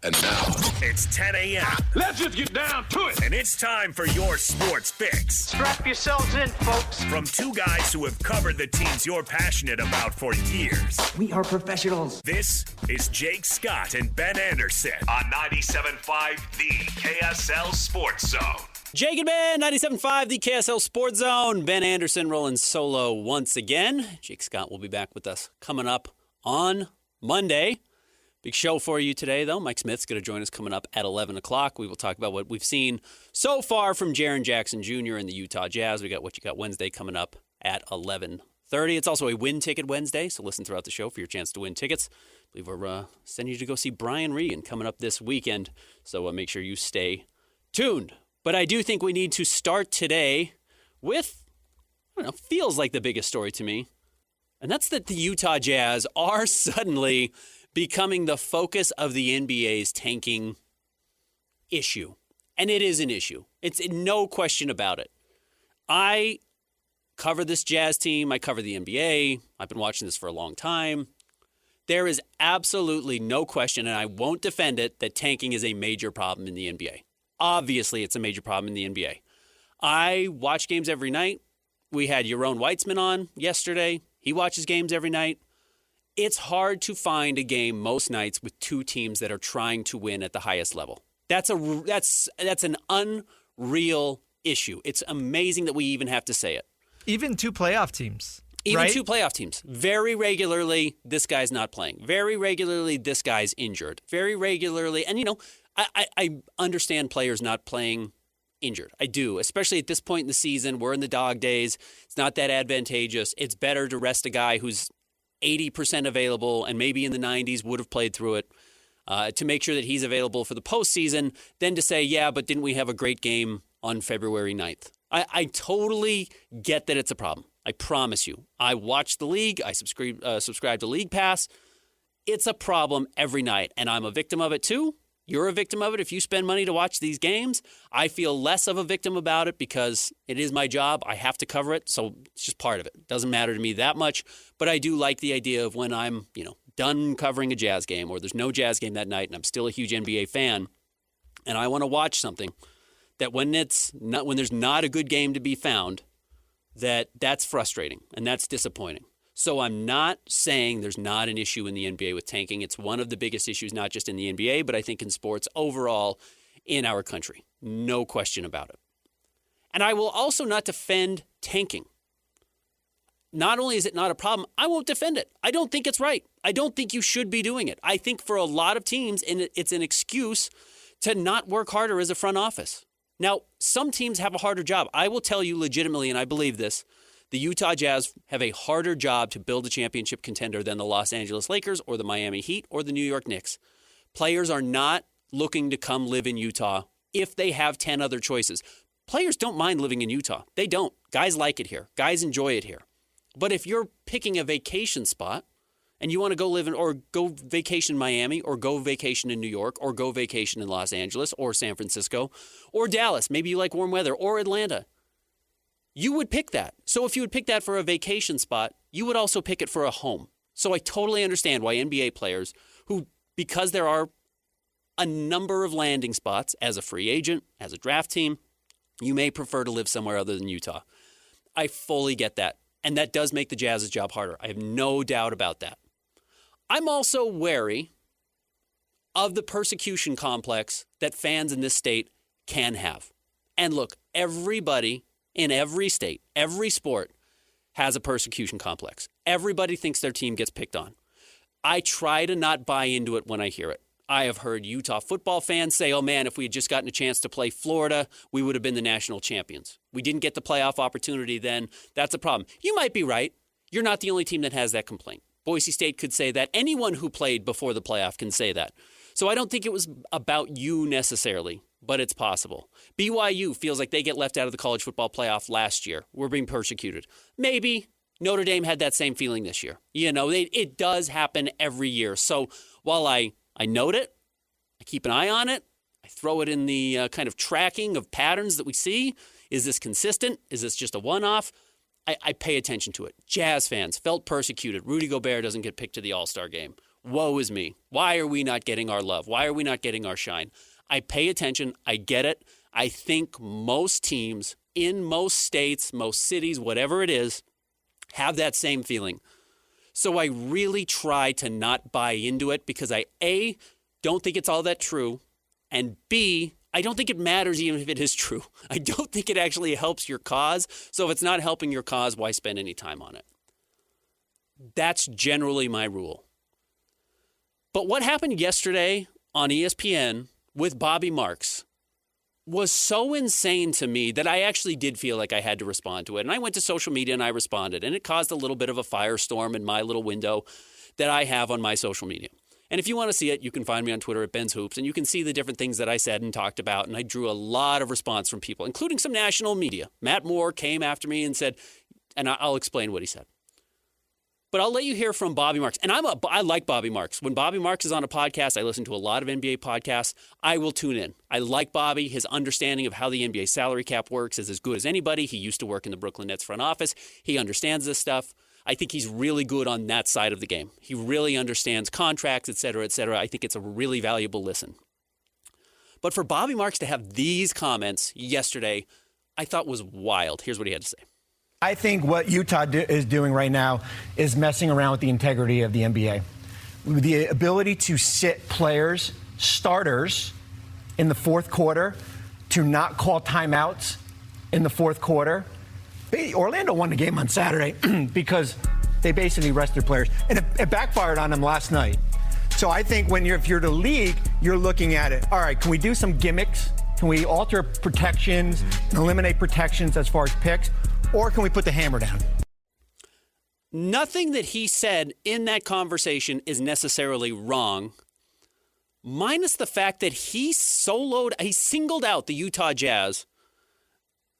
And now, it's 10 a.m. Let's just get down to it. And it's time for your sports fix. Strap yourselves in, folks. From two guys who have covered the teams you're passionate about for years. We are professionals. This is Jake Scott and Ben Anderson on 97.5 The KSL Sports Zone. Jake and Ben, 97.5 The KSL Sports Zone. Ben Anderson rolling solo once again. Jake Scott will be back with us coming up on Monday. Big show for you today, though. Mike Smith's going to join us coming up at 11 o'clock. We will talk about what we've seen so far from Jaren Jackson Jr. and the Utah Jazz. We got What You Got Wednesday coming up at 11:30. It's also a Win Ticket Wednesday, so listen throughout the show for your chance to win tickets. I believe we're sending you to go see Brian Regan coming up this weekend, so make sure you stay tuned. But I do think we need to start today with, feels like the biggest story to me, and that's that the Utah Jazz are suddenly becoming the focus of the NBA's tanking issue. And it is an issue. It's no question about it. I cover this Jazz team. I cover the NBA. I've been watching this for a long time. There is absolutely no question, and I won't defend it, that tanking is a major problem in the NBA. Obviously, it's a major problem in the NBA. I watch games every night. We had Yaron Weitzman on yesterday. He watches games every night. It's hard to find a game most nights with two teams that are trying to win at the highest level. That's an unreal issue. It's amazing that we even have to say it. Even two playoff teams. Even right? two playoff teams. Very regularly, this guy's not playing. Very regularly, this guy's injured. Very regularly, and I understand players not playing injured. I do, especially at this point in the season. We're in the dog days. It's not that advantageous. It's better to rest a guy who's 80% available and maybe in the 90s would have played through it to make sure that he's available for the postseason than to say, yeah, but didn't we have a great game on February 9th? I totally get that it's a problem. I promise you. I watch the league. I subscribe to League Pass. It's a problem every night, and I'm a victim of it too. You're a victim of it if you spend money to watch these games. I feel less of a victim about it because it is my job. I have to cover it, so it's just part of it. It doesn't matter to me that much, but I do like the idea of when I'm, done covering a Jazz game or there's no Jazz game that night and I'm still a huge NBA fan and I want to watch something, that when there's not a good game to be found, that's frustrating and that's disappointing. So I'm not saying there's not an issue in the NBA with tanking. It's one of the biggest issues, not just in the NBA, but I think in sports overall in our country. No question about it. And I will also not defend tanking. Not only is it not a problem, I won't defend it. I don't think it's right. I don't think you should be doing it. I think for a lot of teams, it's an excuse to not work harder as a front office. Now, some teams have a harder job. I will tell you legitimately, and I believe this, the Utah Jazz have a harder job to build a championship contender than the Los Angeles Lakers or the Miami Heat or the New York Knicks. Players are not looking to come live in Utah if they have 10 other choices. Players don't mind living in Utah. They don't. Guys like it here. Guys enjoy it here. But if you're picking a vacation spot and you want to go live in or go vacation in Miami or go vacation in New York or go vacation in Los Angeles or San Francisco or Dallas, maybe you like warm weather, or Atlanta, you would pick that. So if you would pick that for a vacation spot, you would also pick it for a home. So I totally understand why NBA players who, because there are a number of landing spots as a free agent, as a draft team, you may prefer to live somewhere other than Utah. I fully get that. And that does make the Jazz's job harder. I have no doubt about that. I'm also wary of the persecution complex that fans in this state can have. And look, everybody in every state, every sport has a persecution complex. Everybody thinks their team gets picked on. I try to not buy into it when I hear it. I have heard Utah football fans say, oh man, if we had just gotten a chance to play Florida, we would have been the national champions. We didn't get the playoff opportunity then. That's a problem. You might be right. You're not the only team that has that complaint. Boise State could say that. Anyone who played before the playoff can say that. So I don't think it was about you necessarily, but it's possible. BYU feels like they get left out of the college football playoff last year. We're being persecuted. Maybe Notre Dame had that same feeling this year. It does happen every year. So while I note it, I keep an eye on it, I throw it in the kind of tracking of patterns that we see. Is this consistent? Is this just a one-off? I pay attention to it. Jazz fans felt persecuted. Rudy Gobert doesn't get picked to the All-Star game. woe is me. Why are we not getting our love? Why are we not getting our shine? I pay attention. I get it. I think most teams in most states, most cities, whatever it is, have that same feeling. So I really try to not buy into it because I, A, don't think it's all that true, and B, I don't think it matters even if it is true. I don't think it actually helps your cause. So if it's not helping your cause, why spend any time on it? That's generally my rule. But what happened yesterday on ESPN with Bobby Marks was so insane to me that I actually did feel like I had to respond to it. And I went to social media and I responded. And it caused a little bit of a firestorm in my little window that I have on my social media. And if you want to see it, you can find me on Twitter at Ben's Hoops. And you can see the different things that I said and talked about. And I drew a lot of response from people, including some national media. Matt Moore came after me and said, and I'll explain what he said. But I'll let you hear from Bobby Marks. And I like Bobby Marks. When Bobby Marks is on a podcast, I listen to a lot of NBA podcasts. I will tune in. I like Bobby. His understanding of how the NBA salary cap works is as good as anybody. He used to work in the Brooklyn Nets front office. He understands this stuff. I think he's really good on that side of the game. He really understands contracts, et cetera, et cetera. I think it's a really valuable listen. But for Bobby Marks to have these comments yesterday, I thought was wild. Here's what he had to say. I think what Utah is doing right now is messing around with the integrity of the NBA. The ability to sit players, starters, in the fourth quarter, to not call timeouts in the fourth quarter. Orlando won the game on Saturday because they basically rested players. And it backfired on them last night. So I think if you're the league, you're looking at it. All right, can we do some gimmicks? Can we alter protections and eliminate protections as far as picks? Or can we put the hammer down? Nothing that he said in that conversation is necessarily wrong, minus the fact that he singled out the Utah Jazz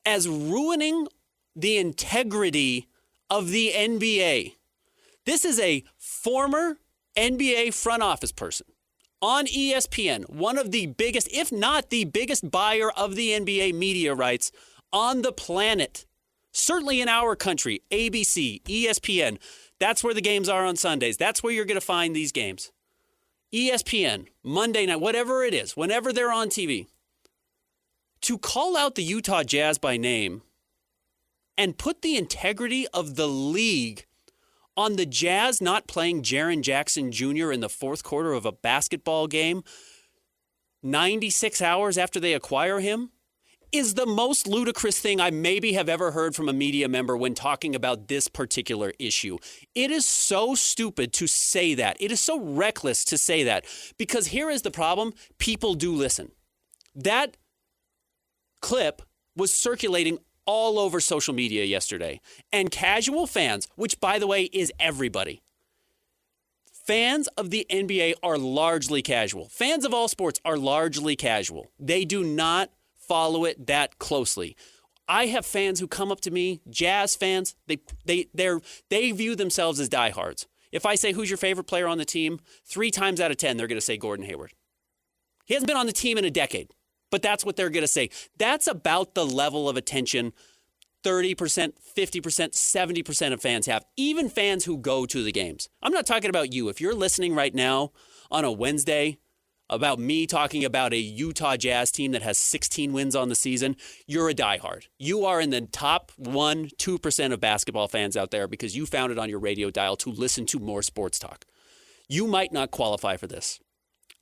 as ruining the integrity of the NBA. This is a former NBA front office person on ESPN, one of the biggest, if not the biggest buyer of the NBA media rights on the planet. Certainly in our country, ABC, ESPN, that's where the games are on Sundays. That's where you're going to find these games. ESPN, Monday night, whatever it is, whenever they're on TV. To call out the Utah Jazz by name and put the integrity of the league on the Jazz not playing Jaren Jackson Jr. in the fourth quarter of a basketball game 96 hours after they acquire him is the most ludicrous thing I maybe have ever heard from a media member when talking about this particular issue. It is so stupid to say that. It is so reckless to say that. Because here is the problem. People do listen. That clip was circulating all over social media yesterday. And casual fans, which by the way is everybody, fans of the NBA are largely casual. Fans of all sports are largely casual. They do not follow it that closely. I have fans who come up to me, Jazz fans, they view themselves as diehards. If I say, who's your favorite player on the team, 3 times out of 10, they're going to say Gordon Hayward. He hasn't been on the team in a decade, but that's what they're going to say. That's about the level of attention 30%, 50%, 70% of fans have, even fans who go to the games. I'm not talking about you. If you're listening right now on a Wednesday about me talking about a Utah Jazz team that has 16 wins on the season, you're a diehard. You are in the top 1%, 2% of basketball fans out there because you found it on your radio dial to listen to more sports talk. You might not qualify for this,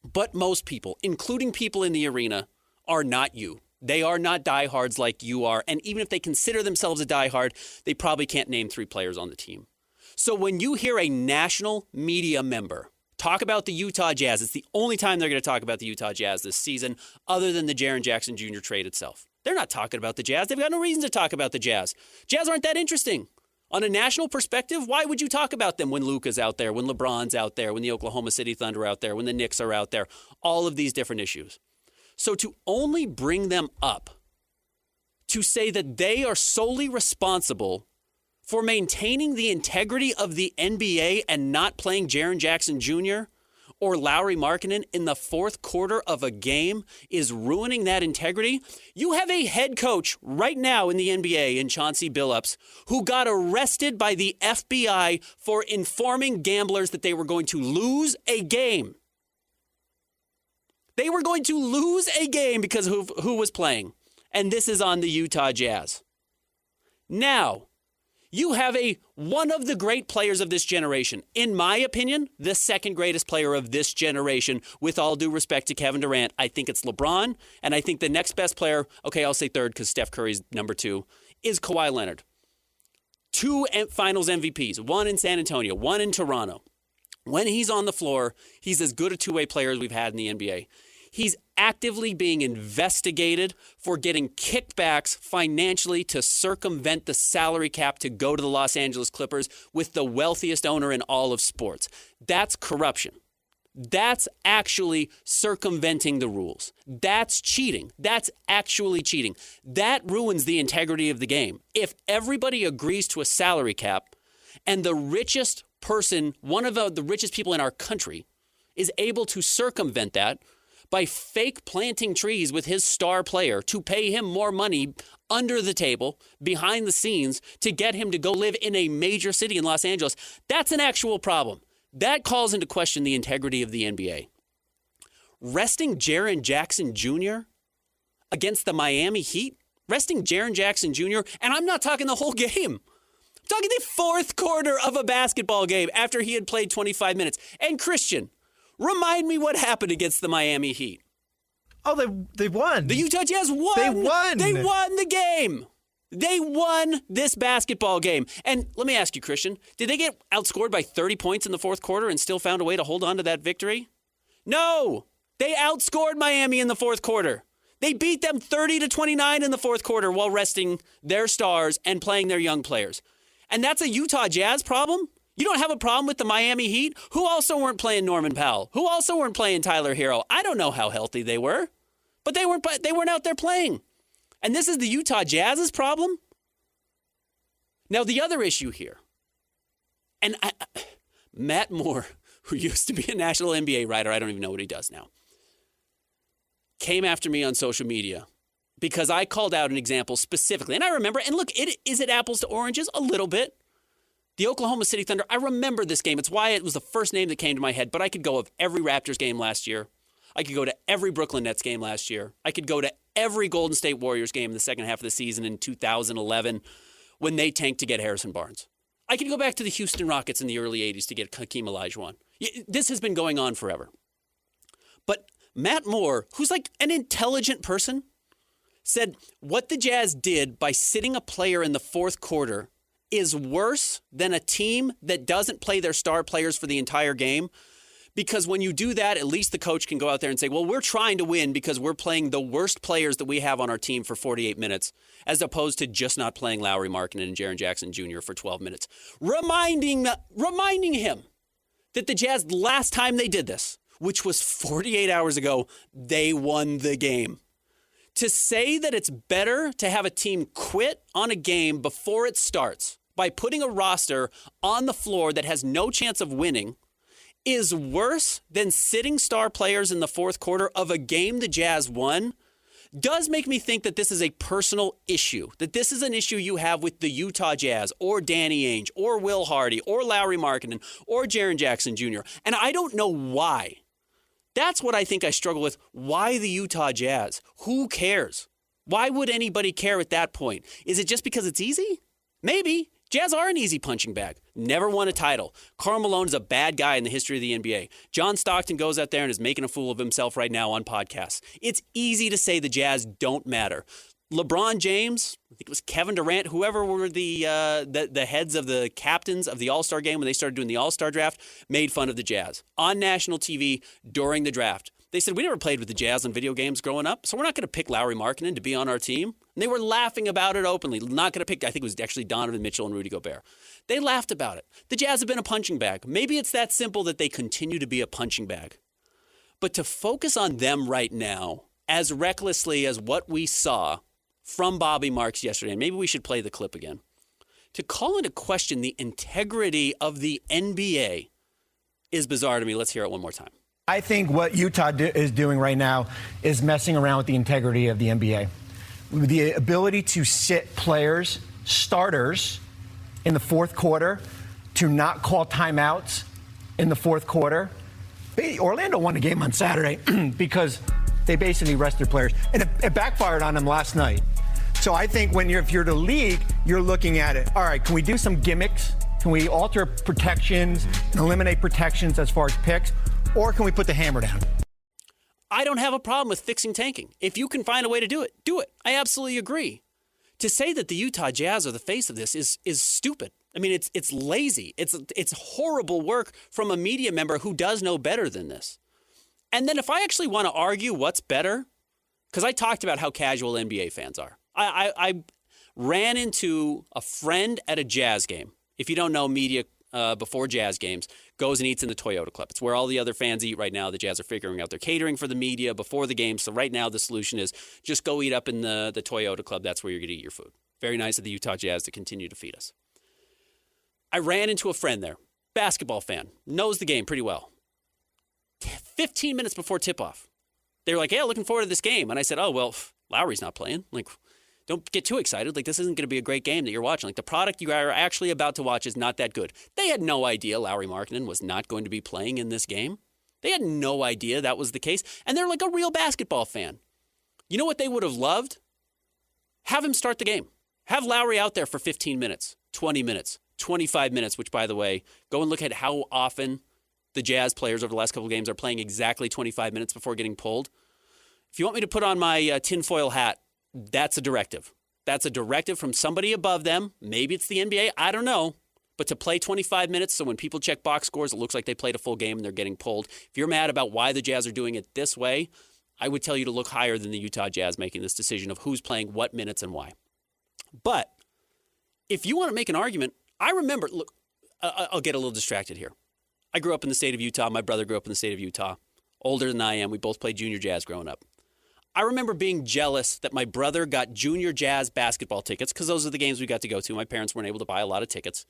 but most people, including people in the arena, are not you. They are not diehards like you are, and even if they consider themselves a diehard, they probably can't name 3 players on the team. So when you hear a national media member talk about the Utah Jazz, it's the only time they're going to talk about the Utah Jazz this season other than the Jaren Jackson Jr. trade itself. They're not talking about the Jazz. They've got no reason to talk about the Jazz. Jazz aren't that interesting. On a national perspective, why would you talk about them when Luka's out there, when LeBron's out there, when the Oklahoma City Thunder are out there, when the Knicks are out there, all of these different issues. So to only bring them up, to say that they are solely responsible for maintaining the integrity of the NBA and not playing Jaren Jackson Jr. or Lauri Markkanen in the fourth quarter of a game is ruining that integrity. You have a head coach right now in the NBA in Chauncey Billups who got arrested by the FBI for informing gamblers that they were going to lose a game. They were going to lose a game because of who was playing. And this is on the Utah Jazz. Now, you have one of the great players of this generation. In my opinion, the second greatest player of this generation, with all due respect to Kevin Durant. I think it's LeBron, and I think the next best player, okay, I'll say third because Steph Curry's number 2, is Kawhi Leonard. 2 finals MVPs, one in San Antonio, one in Toronto. When he's on the floor, he's as good a two-way player as we've had in the NBA. He's actively being investigated for getting kickbacks financially to circumvent the salary cap to go to the Los Angeles Clippers with the wealthiest owner in all of sports. That's corruption. That's actually circumventing the rules. That's cheating. That's actually cheating. That ruins the integrity of the game. If everybody agrees to a salary cap and the richest person, one of the richest people in our country, is able to circumvent that by fake planting trees with his star player to pay him more money under the table, behind the scenes, to get him to go live in a major city in Los Angeles, that's an actual problem. That calls into question the integrity of the NBA. Resting Jaren Jackson Jr. against the Miami Heat, resting Jaren Jackson Jr., and I'm not talking the whole game. I'm talking the fourth quarter of a basketball game after he had played 25 minutes. And Christian, remind me what happened against the Miami Heat. Oh, they won. The Utah Jazz won. They won. They won the game. They won this basketball game. And let me ask you, Christian, did they get outscored by 30 points in the fourth quarter and still found a way to hold on to that victory? No. They outscored Miami in the fourth quarter. They beat them 30-29 in the fourth quarter while resting their stars and playing their young players. And that's a Utah Jazz problem? You don't have a problem with the Miami Heat, who also weren't playing Norman Powell, who also weren't playing Tyler Hero. I don't know how healthy they were, but they weren't out there playing. And this is the Utah Jazz's problem? Now, the other issue here, and Matt Moore, who used to be a national NBA writer, I don't even know what he does now, came after me on social media because I called out an example specifically. And I remember, and look, is it apples to oranges? A little bit. The Oklahoma City Thunder, I remember this game. It's why it was the first name that came to my head, but I could go of every Raptors game last year. I could go to every Brooklyn Nets game last year. I could go to every Golden State Warriors game in the second half of the season in 2011 when they tanked to get Harrison Barnes. I could go back to the Houston Rockets in the early 80s to get Hakeem Olajuwon. This has been going on forever. But Matt Moore, who's like an intelligent person, said what the Jazz did by sitting a player in the fourth quarter is worse than a team that doesn't play their star players for the entire game. Because when you do that, at least the coach can go out there and say, well, we're trying to win because we're playing the worst players that we have on our team for 48 minutes, as opposed to just not playing Lauri Markkanen and Jaren Jackson Jr. for 12 minutes. Reminding him that the Jazz, last time they did this, which was 48 hours ago, they won the game. To say that it's better to have a team quit on a game before it starts by putting a roster on the floor that has no chance of winning is worse than sitting star players in the fourth quarter of a game the Jazz won does make me think that this is a personal issue, that this is an issue you have with the Utah Jazz or Danny Ainge or Will Hardy or Lauri Markkanen or Jaren Jackson Jr. And I don't know why. That's what I think I struggle with. Why the Utah Jazz? Who cares? Why would anybody care at that point? Is it just because it's easy? Maybe. Jazz are an easy punching bag. Never won a title. Karl Malone is a bad guy in the history of the NBA. John Stockton goes out there and is making a fool of himself right now on podcasts. It's easy to say the Jazz don't matter. LeBron James, I think it was Kevin Durant, whoever were the heads of the captains of the All-Star game when they started doing the All-Star draft, made fun of the Jazz on national TV during the draft. They said, we never played with the Jazz on video games growing up, so we're not going to pick Lauri Markkanen to be on our team. And they were laughing about it openly. Not going to pick, I think it was actually Donovan Mitchell and Rudy Gobert. They laughed about it. The Jazz have been a punching bag. Maybe it's that simple that they continue to be a punching bag. But to focus on them right now, as recklessly as what we saw from Bobby Marks yesterday, and maybe we should play the clip again, to call into question the integrity of the NBA is bizarre to me. Let's hear it one more time. I think what Utah is doing right now is messing around with the integrity of the NBA. The ability to sit players, starters, in the fourth quarter, to not call timeouts in the fourth quarter. Orlando won the game on Saturday because they basically rested players. And it backfired on them last night. So I think if you're the league, you're looking at it. All right, can we do some gimmicks? Can we alter protections and eliminate protections as far as picks? Or can we put the hammer down? I don't have a problem with fixing tanking. If you can find a way to do it, do it. I absolutely agree. To say that the Utah Jazz are the face of this is stupid. I mean, it's lazy. It's horrible work from a media member who does know better than this. And then if I actually want to argue what's better, because I talked about how casual NBA fans are. I ran into a friend at a Jazz game. If you don't know, media before Jazz games goes and eats in the Toyota Club. It's where all the other fans eat right now. The Jazz are figuring out their catering for the media before the game. So right now the solution is just go eat up in the Toyota Club. That's where you're going to eat your food. Very nice of the Utah Jazz to continue to feed us. I ran into a friend there, basketball fan, knows the game pretty well. 15 minutes before tip-off, they were like, "Hey, looking forward to this game." And I said, "Oh, well, Lowry's not playing. Like, don't get too excited. Like, this isn't going to be a great game that you're watching. Like, the product you are actually about to watch is not that good." They had no idea Lauri Markkanen was not going to be playing in this game. They had no idea that was the case. And they're like a real basketball fan. You know what they would have loved? Have him start the game. Have Lauri out there for 15 minutes, 20 minutes, 25 minutes, which, by the way, go and look at how often the Jazz players over the last couple of games are playing exactly 25 minutes before getting pulled. If you want me to put on my tinfoil hat, that's a directive. That's a directive from somebody above them. Maybe it's the NBA. I don't know. But to play 25 minutes, so when people check box scores, it looks like they played a full game and they're getting pulled. If you're mad about why the Jazz are doing it this way, I would tell you to look higher than the Utah Jazz making this decision of who's playing what minutes and why. But if you want to make an argument, I remember, look, I'll get a little distracted here. I grew up in the state of Utah. My brother grew up in the state of Utah. Older than I am. We both played junior jazz growing up. I remember being jealous that my brother got junior jazz basketball tickets because those are the games we got to go to. My parents weren't able to buy a lot of tickets.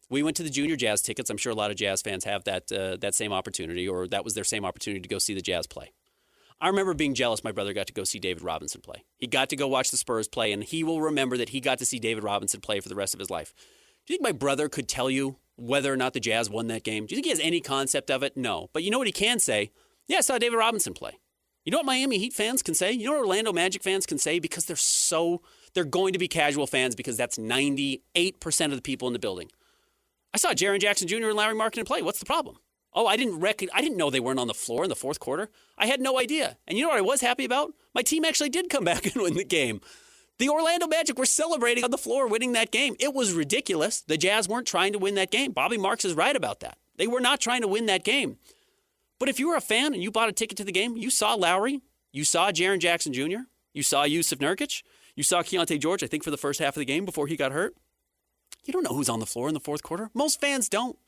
We went to the junior jazz tickets. I'm sure a lot of Jazz fans have that same opportunity, or that was their same opportunity to go see the Jazz play. I remember being jealous my brother got to go see David Robinson play. He got to go watch the Spurs play, and he will remember that he got to see David Robinson play for the rest of his life. Do you think my brother could tell you whether or not the Jazz won that game? Do you think he has any concept of it? No. But you know what he can say? Yeah, I saw David Robinson play. You know what Miami Heat fans can say? You know what Orlando Magic fans can say? Because they're going to be casual fans because that's 98% of the people in the building. I saw Jaren Jackson Jr. and Lauri Markkanen play. What's the problem? Oh, I didn't know they weren't on the floor in the fourth quarter. I had no idea. And you know what I was happy about? My team actually did come back and win the game. The Orlando Magic were celebrating on the floor winning that game. It was ridiculous. The Jazz weren't trying to win that game. Bobby Marks is right about that. They were not trying to win that game. But if you were a fan and you bought a ticket to the game, you saw Lauri, you saw Jaren Jackson Jr., you saw Yusuf Nurkic, you saw Keontae George, I think, for the first half of the game before he got hurt. You don't know who's on the floor in the fourth quarter. Most fans don't.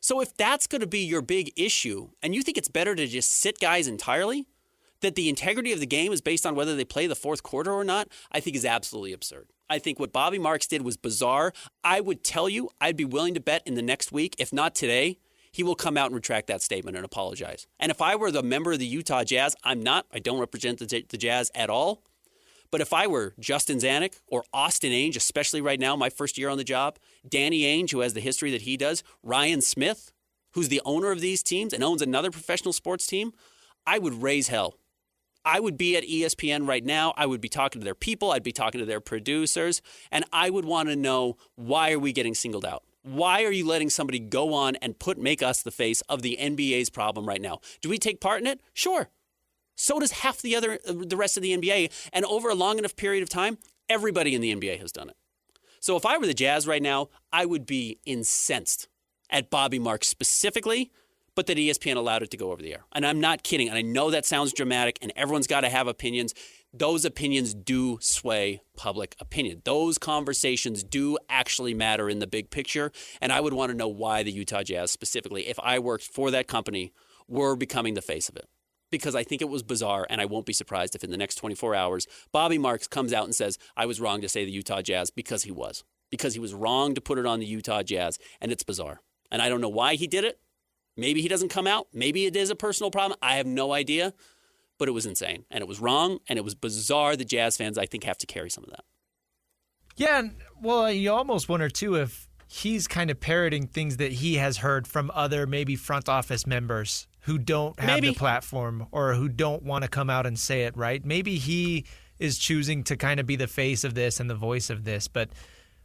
So if that's going to be your big issue, and you think it's better to just sit guys entirely, that the integrity of the game is based on whether they play the fourth quarter or not, I think is absolutely absurd. I think what Bobby Marks did was bizarre. I would tell you, I'd be willing to bet in the next week, if not today, he will come out and retract that statement and apologize. And if I were the member of the Utah Jazz, I don't represent the Jazz at all. But if I were Justin Zanuck or Austin Ainge, especially right now, my first year on the job, Danny Ainge, who has the history that he does, Ryan Smith, who's the owner of these teams and owns another professional sports team, I would raise hell. I would be at ESPN right now. I would be talking to their people. I'd be talking to their producers. And I would want to know, why are we getting singled out? Why are you letting somebody go on and make us the face of the NBA's problem right now? Do we take part in it? Sure. So does half the rest of the NBA. And over a long enough period of time, everybody in the NBA has done it. So if I were the Jazz right now, I would be incensed at Bobby Marks specifically, but that ESPN allowed it to go over the air. And I'm not kidding. And I know that sounds dramatic, and everyone's got to have opinions. Those opinions do sway public opinion. Those conversations do actually matter in the big picture. And I would want to know why the Utah Jazz specifically, if I worked for that company, were becoming the face of it. Because I think it was bizarre, and I won't be surprised if in the next 24 hours, Bobby Marks comes out and says, I was wrong to say the Utah Jazz, because he was. Because he was wrong to put it on the Utah Jazz, and it's bizarre. And I don't know why he did it. Maybe he doesn't come out. Maybe it is a personal problem. I have no idea. But it was insane, and it was wrong, and it was bizarre. The Jazz fans, I think, have to carry some of that. Yeah, well, you almost wonder, too, if he's kind of parroting things that he has heard from other maybe front office members who don't have the platform or who don't want to come out and say it, right? Maybe he is choosing to kind of be the face of this and the voice of this, but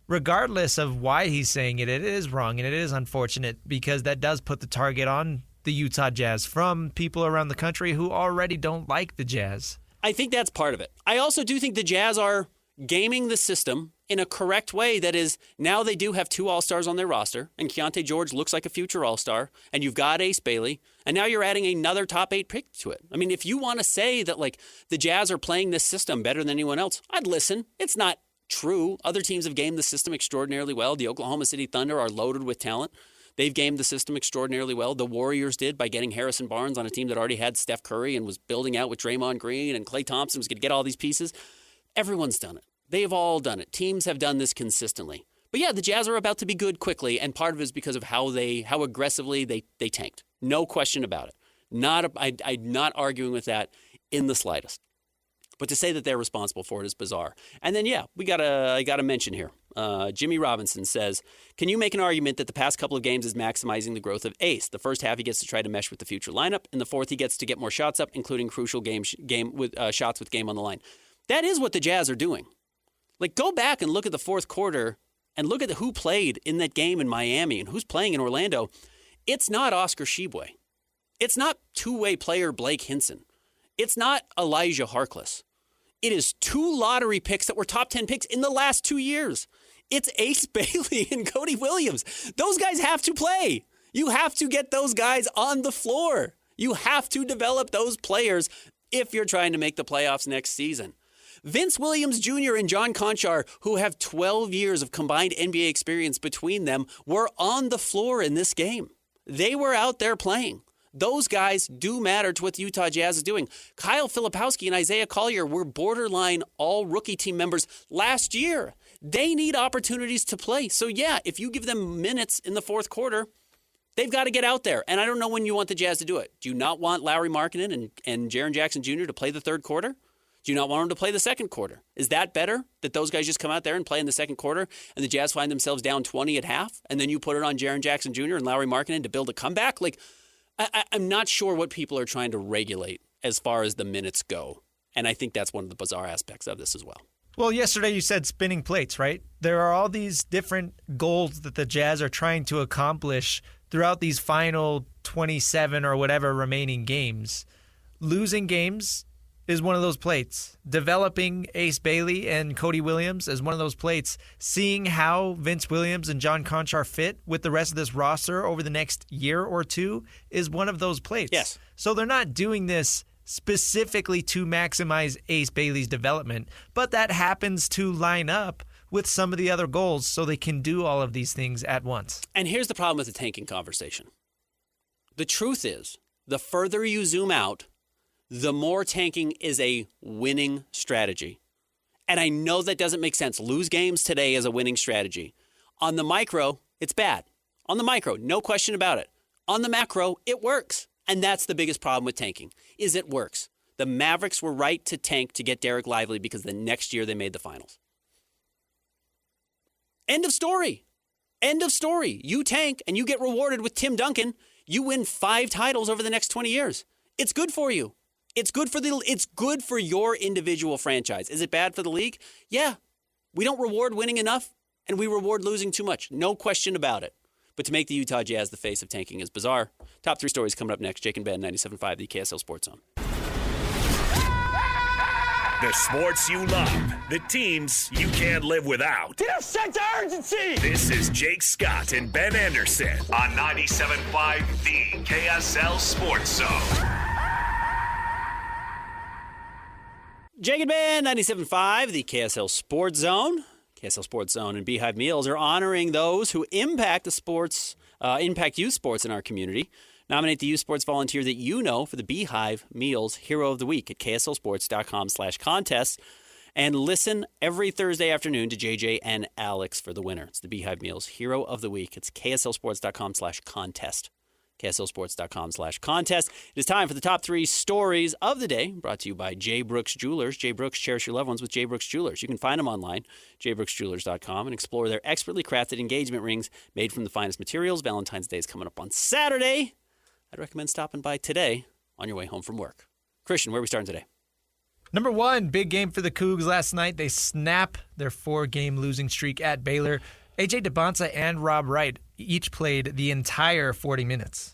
regardless of why he's saying it, it is wrong, and it is unfortunate because that does put the target on the Utah Jazz from people around the country who already don't like the Jazz. I think that's part of it. I also do think the Jazz are gaming the system in a correct way. That is, now they do have 2 All-Stars on their roster, and Keontae George looks like a future All-Star, and you've got Ace Bailey, and now you're adding another top 8 pick to it. I mean, if you want to say that like the Jazz are playing this system better than anyone else, I'd listen. It's not true. Other teams have gamed the system extraordinarily well. The Oklahoma City Thunder are loaded with talent. They've gamed the system extraordinarily well. The Warriors did by getting Harrison Barnes on a team that already had Steph Curry and was building out with Draymond Green, and Klay Thompson was going to get all these pieces. Everyone's done it. They've all done it. Teams have done this consistently. But yeah, the Jazz are about to be good quickly, and part of it is because of how aggressively they tanked. No question about it. I'm not arguing with that in the slightest. But to say that they're responsible for it is bizarre. And then, yeah, I got to mention here. Jimmy Robinson says, can you make an argument that the past couple of games is maximizing the growth of Ace? The first half, he gets to try to mesh with the future lineup. In the fourth, he gets to get more shots up, including crucial game with shots with game on the line. That is what the Jazz are doing. Like, go back and look at the fourth quarter and look at who played in that game in Miami and who's playing in Orlando. It's not Oscar Tshiebwe. It's not two-way player Blake Hinson. It's not Elijah Harkless. It is 2 lottery picks that were top 10 picks in the last 2 years. It's Ace Bailey and Cody Williams. Those guys have to play. You have to get those guys on the floor. You have to develop those players if you're trying to make the playoffs next season. Vince Williams Jr. and John Conchar, who have 12 years of combined NBA experience between them, were on the floor in this game. They were out there playing. Those guys do matter to what the Utah Jazz is doing. Kyle Filipowski and Isaiah Collier were borderline all-rookie team members last year. They need opportunities to play. So, yeah, if you give them minutes in the fourth quarter, they've got to get out there. And I don't know when you want the Jazz to do it. Do you not want Lauri Markkanen and Jaren Jackson Jr. to play the third quarter? Do you not want them to play the second quarter? Is that better, that those guys just come out there and play in the second quarter and the Jazz find themselves down 20 at half, and then you put it on Jaren Jackson Jr. and Lauri Markkanen to build a comeback? Like, I'm not sure what people are trying to regulate as far as the minutes go. And I think that's one of the bizarre aspects of this as well. Well, yesterday you said spinning plates, right? There are all these different goals that the Jazz are trying to accomplish throughout these final 27 or whatever remaining games. Losing games is one of those plates. Developing Ace Bailey and Cody Williams is one of those plates. Seeing how Vince Williams and John Conchar fit with the rest of this roster over the next year or two is one of those plates. Yes. So they're not doing this specifically to maximize Ace Bailey's development, but that happens to line up with some of the other goals so they can do all of these things at once. And here's the problem with the tanking conversation. The truth is, the further you zoom out, the more tanking is a winning strategy. And I know that doesn't make sense. Lose games today is a winning strategy. On the micro, it's bad. On the micro, no question about it. On the macro, it works. And that's the biggest problem with tanking, is it works. The Mavericks were right to tank to get Derek Lively because the next year they made the finals. End of story. End of story. You tank and you get rewarded with Tim Duncan. You win 5 titles over the next 20 years. It's good for you. It's good for your individual franchise. Is it bad for the league? Yeah. We don't reward winning enough, and we reward losing too much. No question about it. But to make the Utah Jazz the face of tanking is bizarre. Top 3 stories coming up next. Jake and Ben, 97.5, the KSL Sports Zone. The sports you love, the teams you can't live without. Get a sense of urgency! This is Jake Scott and Ben Anderson on 97.5, the KSL Sports Zone. Jake and Ben, 97.5, the KSL Sports Zone. KSL Sports Zone and Beehive Meals are honoring those who impact youth sports in our community. Nominate the youth sports volunteer that you know for the Beehive Meals Hero of the Week at kslsports.com/contest. And listen every Thursday afternoon to JJ and Alex for the winner. It's the Beehive Meals Hero of the Week. It's kslsports.com/contest. KSLSports.com/contest. It is time for the top 3 stories of the day, brought to you by J. Brooks Jewelers. J. Brooks, cherish your loved ones with J. Brooks Jewelers. You can find them online, jbrooksjewelers.com, and explore their expertly crafted engagement rings made from the finest materials. Valentine's Day is coming up on Saturday. I'd recommend stopping by today on your way home from work. Christian, where are we starting today? Number 1, big game for the Cougs last night. They snap their 4-game losing streak at Baylor. A.J. DeBonsa and Rob Wright each played the entire 40 minutes.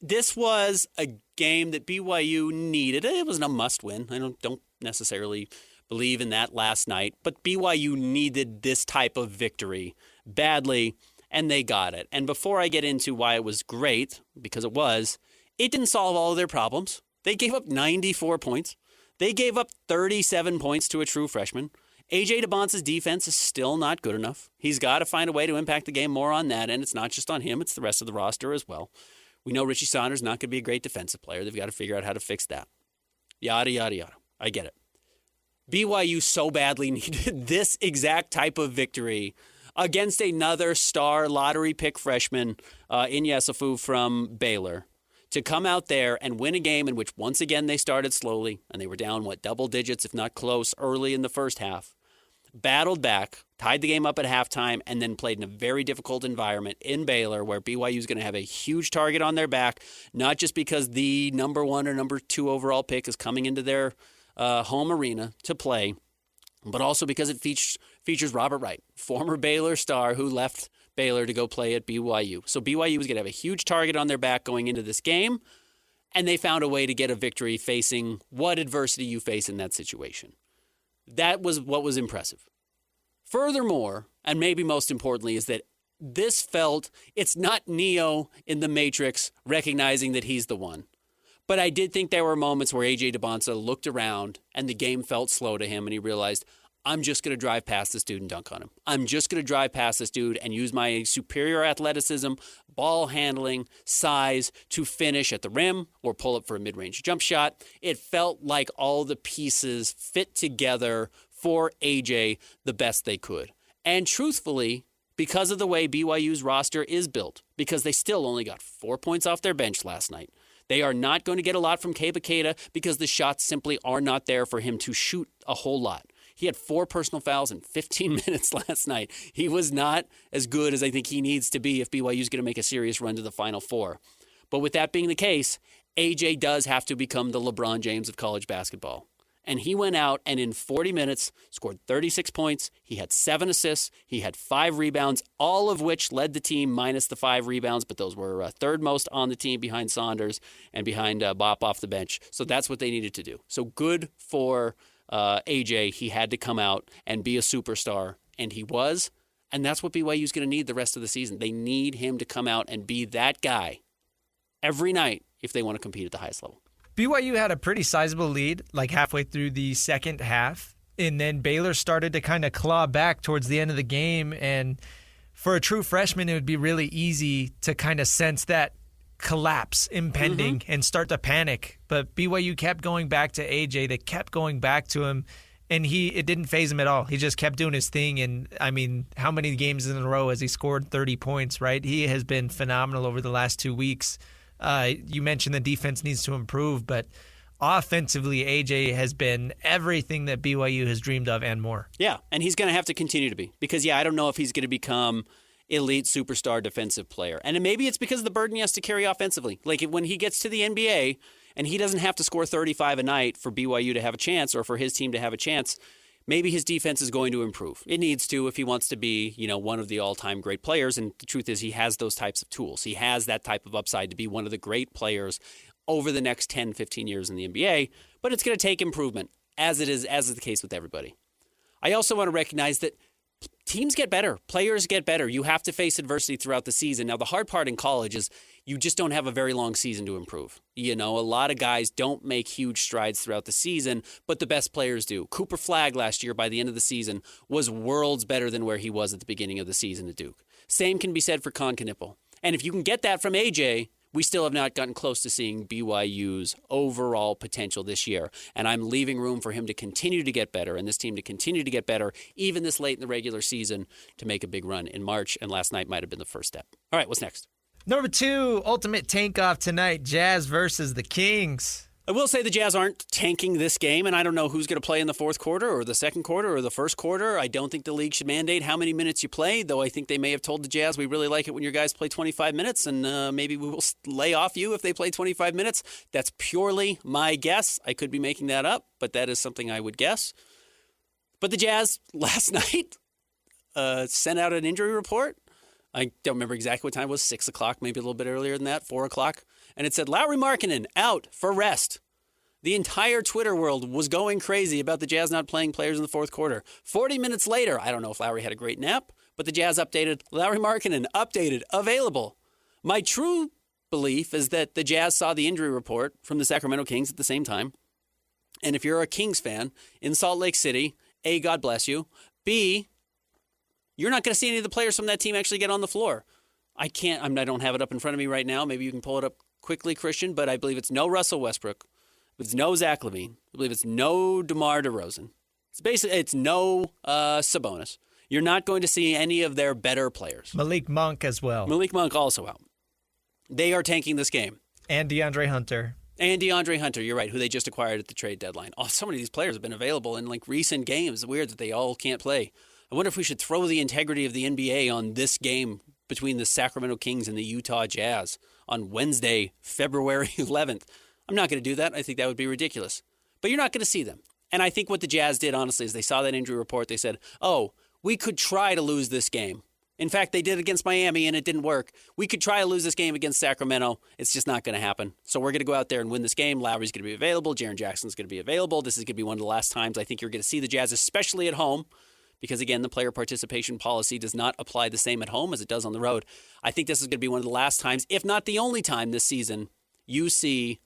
This was a game that BYU needed. It wasn't a must-win. I don't necessarily believe in that last night, but BYU needed this type of victory badly, and they got it. And before I get into why it was great, because it didn't solve all of their problems. They gave up 94 points. They gave up 37 points to a true freshman. A.J. DeBonsa's defense is still not good enough. He's got to find a way to impact the game more on that, and it's not just on him. It's the rest of the roster as well. We know Richie Saunders is not going to be a great defensive player. They've got to figure out how to fix that. Yada, yada, yada. I get it. BYU so badly needed this exact type of victory against another star lottery pick freshman in Yesufu from Baylor to come out there and win a game in which once again they started slowly and they were down, double digits, if not close, early in the first half. Battled back, tied the game up at halftime, and then played in a very difficult environment in Baylor where BYU is going to have a huge target on their back, not just because the number 1 or number 2 overall pick is coming into their home arena to play, but also because it features Robert Wright, former Baylor star who left Baylor to go play at BYU. So BYU was going to have a huge target on their back going into this game, and they found a way to get a victory facing what adversity you face in that situation. That was what was impressive. Furthermore, and maybe most importantly, is that it's not Neo in the Matrix recognizing that he's the one. But I did think there were moments where A.J. DeBonsa looked around and the game felt slow to him and he realized, I'm just going to drive past this dude and dunk on him. I'm just going to drive past this dude and use my superior athleticism, ball handling, size to finish at the rim or pull up for a mid-range jump shot. It felt like all the pieces fit together for AJ the best they could. And truthfully, because of the way BYU's roster is built, because they still only got 4 points off their bench last night, they are not going to get a lot from Keba Keita because the shots simply are not there for him to shoot a whole lot. He had 4 personal fouls in 15 minutes last night. He was not as good as I think he needs to be if BYU is going to make a serious run to the Final Four. But with that being the case, AJ does have to become the LeBron James of college basketball. And he went out and in 40 minutes scored 36 points. He had 7 assists. He had 5 rebounds, all of which led the team minus the 5 rebounds, but those were third most on the team behind Saunders and behind Bop off the bench. So that's what they needed to do. So good for AJ. He had to come out and be a superstar, and he was. And that's what BYU is going to need the rest of the season. They need him to come out and be that guy every night if they want to compete at the highest level. BYU had a pretty sizable lead like halfway through the second half, and then Baylor started to kind of claw back towards the end of the game. And for a true freshman, it would be really easy to kind of sense that collapse impending and start to panic. But BYU kept going back to AJ. They kept going back to him, and it didn't faze him at all. He just kept doing his thing. And, I mean, how many games in a row has he scored 30 points, right? He has been phenomenal over the last 2 weeks. You mentioned the defense needs to improve, but offensively, AJ has been everything that BYU has dreamed of and more. Yeah, and he's going to have to continue to be because, I don't know if he's going to become elite superstar defensive player. And maybe it's because of the burden he has to carry offensively. Like when he gets to the NBA and he doesn't have to score 35 a night for BYU to have a chance or for his team to have a chance, maybe his defense is going to improve. It needs to if he wants to be, one of the all-time great players. And the truth is he has those types of tools. He has that type of upside to be one of the great players over the next 10, 15 years in the NBA. But it's going to take improvement, as is the case with everybody. I also want to recognize that teams get better. Players get better. You have to face adversity throughout the season. Now, the hard part in college is you just don't have a very long season to improve. A lot of guys don't make huge strides throughout the season, but the best players do. Cooper Flagg last year, by the end of the season, was worlds better than where he was at the beginning of the season at Duke. Same can be said for Con Knippel. And if you can get that from AJ, we still have not gotten close to seeing BYU's overall potential this year. And I'm leaving room for him to continue to get better and this team to continue to get better, even this late in the regular season, to make a big run in March. And last night might have been the first step. All right, what's next? Number 2, ultimate tank-off tonight, Jazz versus the Kings. I will say the Jazz aren't tanking this game, and I don't know who's going to play in the fourth quarter or the second quarter or the first quarter. I don't think the league should mandate how many minutes you play, though I think they may have told the Jazz, we really like it when your guys play 25 minutes, and maybe we will lay off you if they play 25 minutes. That's purely my guess. I could be making that up, but that is something I would guess. But the Jazz last night sent out an injury report. I don't remember exactly what time it was, 6 o'clock, maybe a little bit earlier than that, 4 o'clock. And it said, Lauri Markkanen out for rest. The entire Twitter world was going crazy about the Jazz not playing players in the fourth quarter. 40 minutes later, I don't know if Lauri had a great nap, but the Jazz updated, Lauri Markkanen updated, available. My true belief is that the Jazz saw the injury report from the Sacramento Kings at the same time. And if you're a Kings fan in Salt Lake City, A, God bless you. B, you're not going to see any of the players from that team actually get on the floor. I don't have it up in front of me right now. Maybe you can pull it up quickly, Christian, but I believe it's no Russell Westbrook. It's no Zach LaVine. I believe it's no DeMar DeRozan. It's no Sabonis. You're not going to see any of their better players. Malik Monk as well. Malik Monk also out. They are tanking this game. And DeAndre Hunter. You're right, who they just acquired at the trade deadline. Oh, so many of these players have been available in recent games. It's weird that they all can't play. I wonder if we should throw the integrity of the NBA on this game between the Sacramento Kings and the Utah Jazz on Wednesday, February 11th. I'm not going to do that. I think that would be ridiculous. But you're not going to see them. And I think what the Jazz did, honestly, is they saw that injury report. They said, oh, we could try to lose this game. In fact, they did against Miami, and it didn't work. We could try to lose this game against Sacramento. It's just not going to happen. So we're going to go out there and win this game. Lowry's going to be available. Jaren Jackson's going to be available. This is going to be one of the last times I think you're going to see the Jazz, especially at home, because, again, the player participation policy does not apply the same at home as it does on the road. I think this is going to be one of the last times, if not the only time this season, you see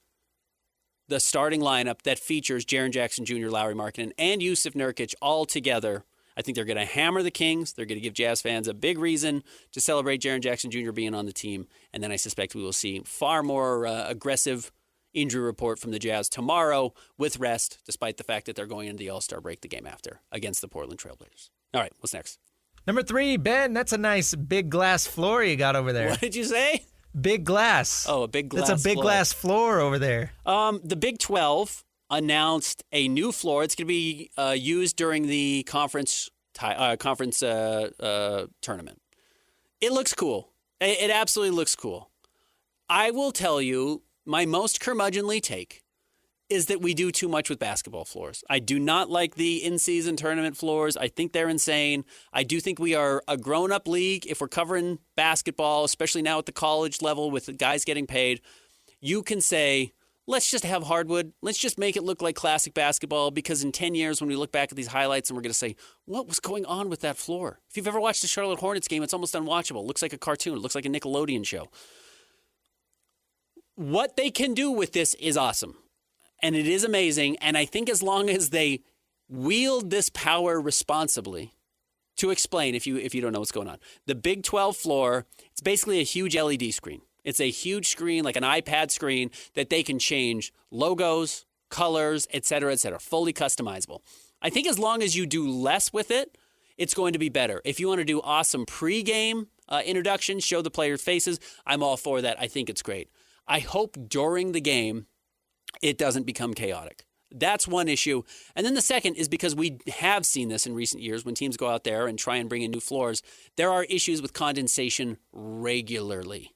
the starting lineup that features Jaren Jackson Jr., Lauri Markkanen, and Jusuf Nurkic all together. I think they're going to hammer the Kings. They're going to give Jazz fans a big reason to celebrate Jaren Jackson Jr. being on the team. And then I suspect we will see far more aggressive injury report from the Jazz tomorrow with rest, despite the fact that they're going into the All-Star break the game after against the Portland Trailblazers. All right, what's next? Number 3, Ben, that's a nice big glass floor you got over there. What did you say? Big glass. Oh, a big glass That's a big floor. glass floor over there. The Big 12 announced a new floor. It's going to be used during the conference tournament. It looks cool. It absolutely looks cool. I will tell you, my most curmudgeonly take is that we do too much with basketball floors. I do not like the in-season tournament floors. I think they're insane. I do think we are a grown-up league if we're covering basketball, especially now at the college level with the guys getting paid. You can say, let's just have hardwood. Let's just make it look like classic basketball, because in 10 years when we look back at these highlights and we're going to say, what was going on with that floor? If you've ever watched a Charlotte Hornets game, it's almost unwatchable. It looks like a cartoon. It looks like a Nickelodeon show. What they can do with this is awesome. And it is amazing. And I think as long as they wield this power responsibly, to explain if you don't know what's going on, the Big 12 floor, it's basically a huge LED screen. It's a huge screen, like an iPad screen, that they can change logos, colors, et cetera, fully customizable. I think as long as you do less with it, it's going to be better. If you want to do awesome pregame introductions, show the players' faces, I'm all for that. I think it's great. I hope during the game it doesn't become chaotic. That's one issue. And then the second is because we have seen this in recent years when teams go out there and try and bring in new floors. There are issues with condensation regularly.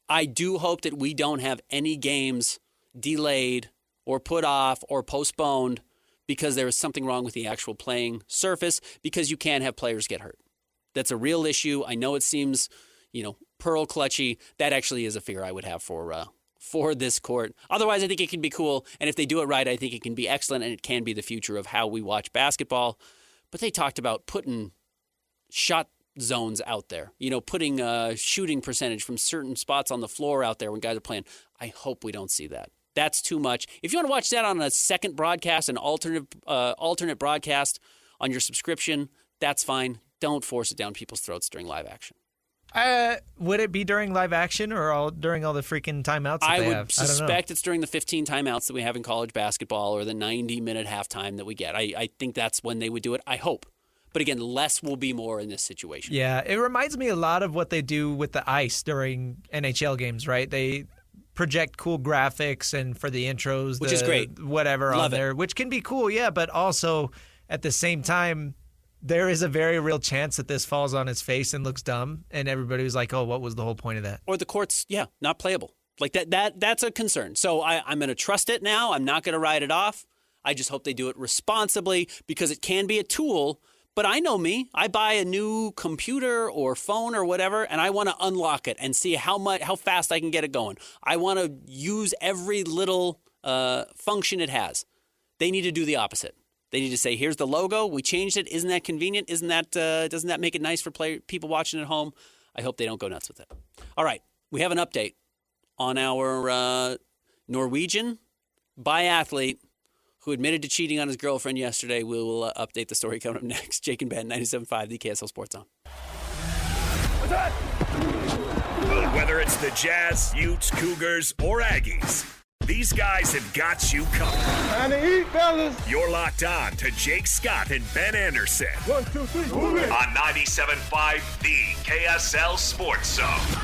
I do hope that we don't have any games delayed or put off or postponed because there is something wrong with the actual playing surface, because you can have players get hurt. That's a real issue. I know it seems, pearl clutchy. That actually is a fear I would have for this court. Otherwise, I think it can be cool. And if they do it right, I think it can be excellent, and it can be the future of how we watch basketball. But they talked about putting shot zones out there, putting a shooting percentage from certain spots on the floor out there when guys are playing. I hope we don't see that. That's too much. If you want to watch that on a second broadcast, an alternate broadcast on your subscription, that's fine. Don't force it down people's throats during live action. Would it be during live action or during all the freaking timeouts that they have? I would suspect it's during the 15 timeouts that we have in college basketball, or the 90-minute halftime that we get. I think that's when they would do it. I hope. But again, less will be more in this situation. Yeah, it reminds me a lot of what they do with the ice during NHL games, right? They project cool graphics and for the intros, which is great, whatever Love on there, it. Which can be cool, yeah. But also at the same time, there is a very real chance that this falls on its face and looks dumb, and everybody was like, "Oh, what was the whole point of that?" Or the court's not playable. Like that's a concern. So I'm going to trust it now. I'm not going to write it off. I just hope they do it responsibly because it can be a tool. But I know me. I buy a new computer or phone or whatever, and I want to unlock it and see how fast I can get it going. I want to use every little function it has. They need to do the opposite. They need to say, "Here's the logo. We changed it. Isn't that convenient? Doesn't that make it nice for people watching at home?" I hope they don't go nuts with it. All right, we have an update on our Norwegian biathlete who admitted to cheating on his girlfriend yesterday. We will update the story coming up next. Jake and Ben, 97.5, the KSL Sports Zone. Whether it's the Jazz, Utes, Cougars, or Aggies, these guys have got you covered. Time to eat, fellas. You're locked on to Jake Scott and Ben Anderson 1, 2, 3, move it. on 97.5, the KSL Sports Zone.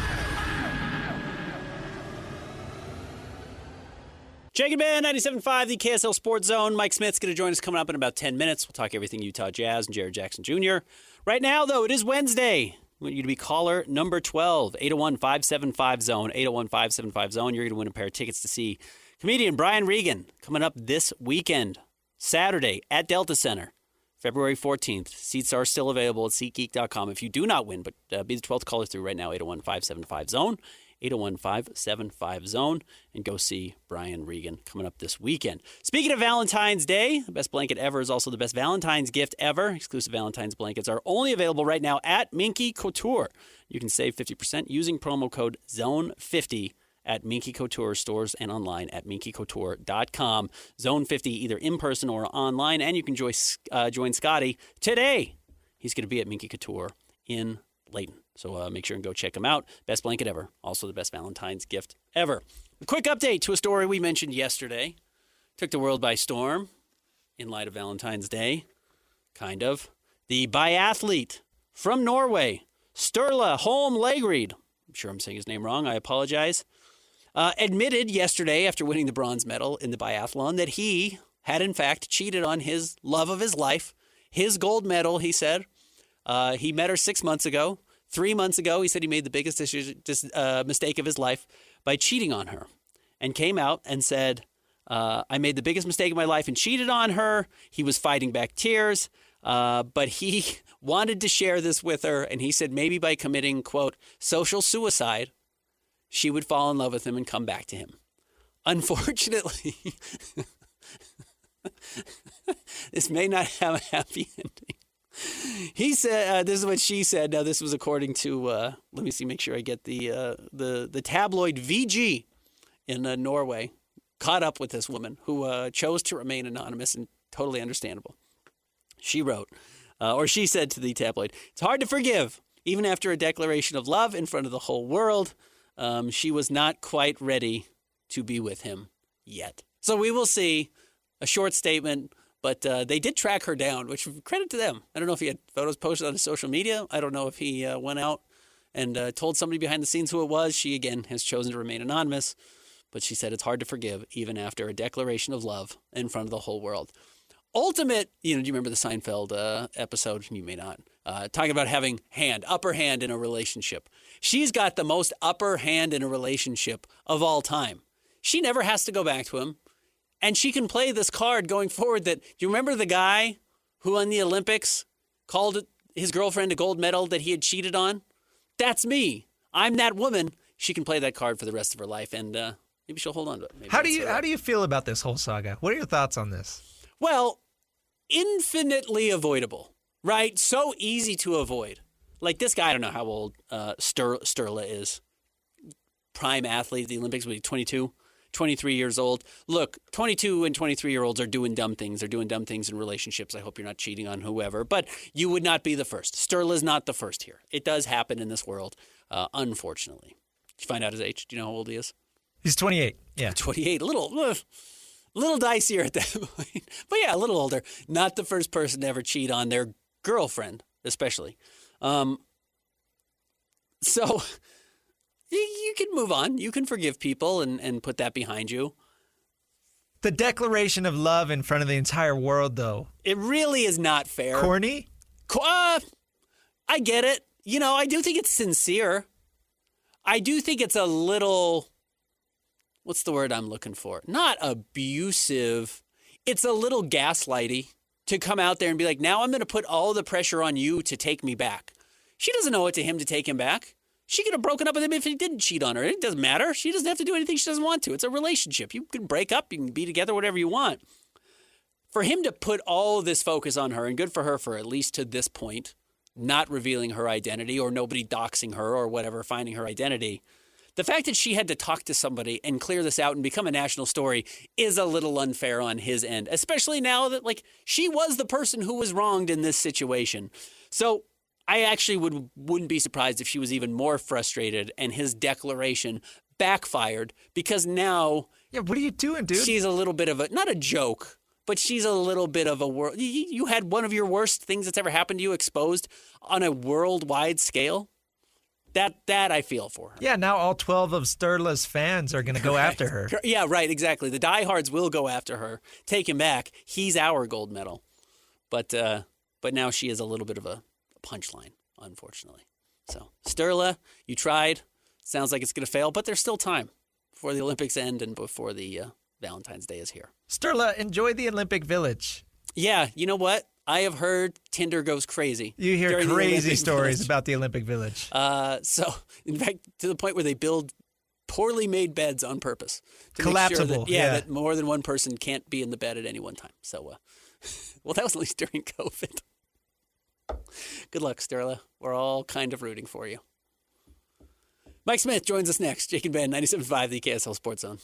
Jake and Ben, 97.5, the KSL Sports Zone. Mike Smith's going to join us coming up in about 10 minutes. We'll talk everything Utah Jazz and Jared Jackson Jr. Right now, though, it is Wednesday. I want you to be caller number 12, 801-575-ZONE, 801-575-ZONE. You're going to win a pair of tickets to see comedian Brian Regan coming up this weekend, Saturday at Delta Center, February 14th. Seats are still available at SeatGeek.com. If you do not win, but be the 12th caller through right now, 801-575-ZONE. 801-575-ZONE, and go see Brian Regan coming up this weekend. Speaking of Valentine's Day, the best blanket ever is also the best Valentine's gift ever. Exclusive Valentine's blankets are only available right now at Minky Couture. You can save 50% using promo code ZONE50 at Minky Couture stores and online at minkycouture.com. Zone50 either in person or online, and you can join Scotty today. He's going to be at Minky Couture in Layton. So make sure and go check them out. Best blanket ever. Also the best Valentine's gift ever. A quick update to a story we mentioned yesterday. Took the world by storm in light of Valentine's Day. Kind of. The biathlete from Norway, Sturla Holm Lagerud, I'm sure I'm saying his name wrong. I apologize. Admitted yesterday after winning the bronze medal in the biathlon that he had in fact cheated on his love of his life. His gold medal, he said. He met her 6 months ago. 3 months ago, he said he made the biggest mistake of his life by cheating on her and came out and said, I made the biggest mistake of my life and cheated on her. He was fighting back tears, but he wanted to share this with her. And he said maybe by committing, quote, social suicide, she would fall in love with him and come back to him. Unfortunately, this may not have a happy ending. He said, this is what she said. Now, this was according to, let me see, make sure I get the tabloid VG in Norway caught up with this woman who chose to remain anonymous, and totally understandable. She wrote, or she said to the tabloid, "It's hard to forgive, even after a declaration of love in front of the whole world. She was not quite ready to be with him yet." So we will see. A short statement. But they did track her down, which credit to them. I don't know if he had photos posted on his social media. I don't know if he went out and told somebody behind the scenes who it was. She, again, has chosen to remain anonymous. But she said it's hard to forgive, even after a declaration of love in front of the whole world. Ultimate, do you remember the Seinfeld episode? You may not. Talking about having upper hand in a relationship. She's got the most upper hand in a relationship of all time. She never has to go back to him. And she can play this card going forward that, do you remember the guy who won the Olympics called his girlfriend a gold medal that he had cheated on? That's me. I'm that woman. She can play that card for the rest of her life, and maybe she'll hold on to it. Maybe how do you feel about this whole saga? What are your thoughts on this? Well, infinitely avoidable, right? So easy to avoid. Like this guy, I don't know how old Sturla is. Prime athlete at the Olympics, was he 22? 23 years old. Look, 22 and 23-year-olds are doing dumb things. They're doing dumb things in relationships. I hope you're not cheating on whoever. But you would not be the first. Sturla's not the first here. It does happen in this world, unfortunately. Did you find out his age? Do you know how old he is? He's 28. Yeah. 28. A little dicier at that point. But yeah, a little older. Not the first person to ever cheat on their girlfriend, especially. So you can move on. You can forgive people and put that behind you. The declaration of love in front of the entire world, though. It really is not fair. Corny? I get it. I do think it's sincere. I do think it's a little, what's the word I'm looking for? Not abusive. It's a little gaslighty to come out there and be like, now I'm going to put all the pressure on you to take me back. She doesn't owe it to him to take him back. She could have broken up with him if he didn't cheat on her. It doesn't matter. She doesn't have to do anything she doesn't want to. It's a relationship. You can break up. You can be together, whatever you want. For him to put all this focus on her, and good for her for at least to this point, not revealing her identity or nobody doxing her or whatever, finding her identity. The fact that she had to talk to somebody and clear this out and become a national story is a little unfair on his end, especially now that she was the person who was wronged in this situation. So I actually wouldn't be surprised if she was even more frustrated and his declaration backfired because now Yeah, what are you doing, dude? she's a little bit of not a joke, but she's a little bit of a world. You had one of your worst things that's ever happened to you exposed on a worldwide scale. That I feel for her. Yeah, now all 12 of Sturla's fans are going to go after her. Yeah, right, exactly. The diehards will go after her, take him back. He's our gold medal. But now she is a little bit of a punchline, unfortunately. So, Sturla, you tried. Sounds like it's going to fail, but there's still time before the Olympics end and before the Valentine's Day is here. Sturla, enjoy the Olympic Village. Yeah, you know what? I have heard Tinder goes crazy. You hear during the crazy Olympic stories Village. about the Olympic Village. So, in fact, to the point where they build poorly made beds on purpose. To Collapsible, make sure that, yeah. that more than one person can't be in the bed at any one time. So, well, that was at least during COVID. Good luck, Sterla. We're all kind of rooting for you. Mike Smith joins us next. Jake and Ben, 97.5, the KSL Sports Zone.